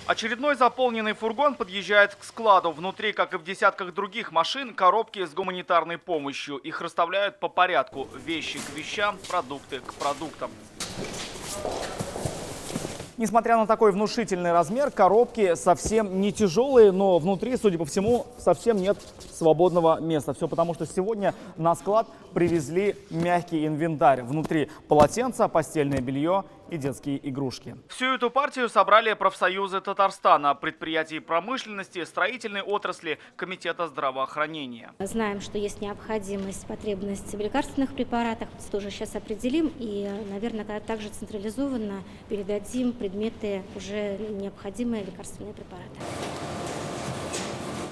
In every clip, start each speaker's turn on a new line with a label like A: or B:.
A: Очередной заполненный фургон подъезжает к складу. Внутри, как и в десятках других машин, коробки с гуманитарной помощью. Их расставляют по порядку. Вещи к вещам, продукты к продуктам. Несмотря на такой внушительный размер, коробки совсем не тяжелые, но внутри, судя по всему, совсем нет свободного места. Все потому, что сегодня на склад привезли мягкий инвентарь. Внутри полотенца, постельное белье и детские игрушки. Всю эту партию собрали профсоюзы Татарстана, предприятий промышленности, строительной отрасли, комитета здравоохранения.
B: Знаем, что есть необходимость, потребность в лекарственных препаратах. Тоже сейчас определим и, наверное, также централизованно передадим предметы, уже необходимые лекарственные препараты.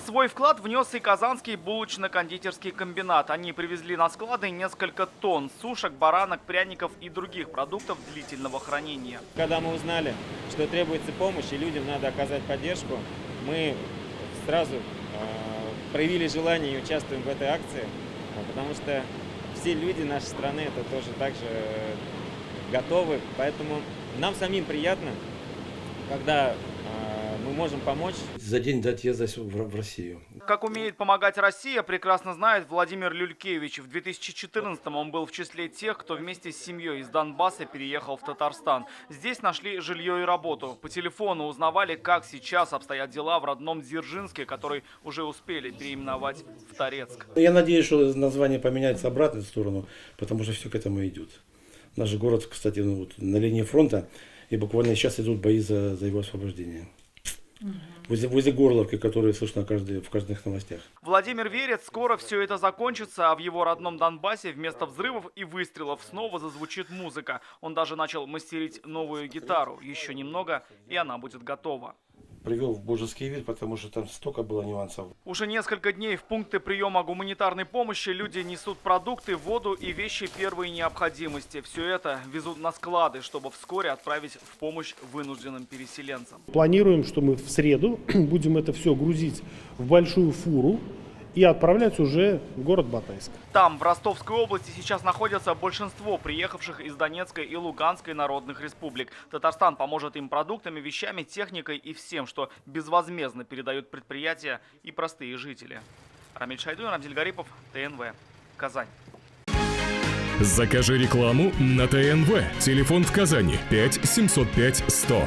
A: Свой вклад внес и Казанский булочно-кондитерский комбинат. Они привезли на склады несколько тонн сушек, баранок, пряников и других продуктов длительного хранения.
C: Когда мы узнали, что требуется помощь и людям надо оказать поддержку, мы сразу проявили желание и участвуем в этой акции, потому что все люди нашей страны это тоже также готовы. Поэтому нам самим приятно, когда мы можем помочь.
D: За день до отъезда в Россию.
A: Как умеет помогать Россия, прекрасно знает Владимир Люлькевич. В 2014-м он был в числе тех, кто вместе с семьей из Донбасса переехал в Татарстан. Здесь нашли жилье и работу. По телефону узнавали, как сейчас обстоят дела в родном Дзержинске, который уже успели переименовать в Торецк.
D: Я надеюсь, что название поменяется обратно в сторону, потому что все к этому идет. Наш город, кстати, на линии фронта, и буквально сейчас идут бои за его освобождение. Возле Горловки, которые слышно в каждых новостях.
A: Владимир верит, скоро все это закончится, а в его родном Донбассе вместо взрывов и выстрелов снова зазвучит музыка. Он даже начал мастерить новую гитару. Еще немного, и она будет готова.
D: Привел в божеский вид, потому что там столько было нюансов.
A: Уже несколько дней в пункты приема гуманитарной помощи люди несут продукты, воду и вещи первой необходимости. Все это везут на склады, чтобы вскоре отправить в помощь вынужденным переселенцам.
E: Планируем, что мы в среду будем это все грузить в большую фуру и отправлять уже в город Батайск.
A: Там, в Ростовской области, сейчас находятся большинство приехавших из Донецкой и Луганской народных республик. Татарстан поможет им продуктами, вещами, техникой и всем, что безвозмездно передают предприятия и простые жители. Рамиль Шайдуин, Рамзиль Гарипов, ТНВ, Казань.
F: Закажи рекламу на ТНВ. Телефон в Казани 5 705 100.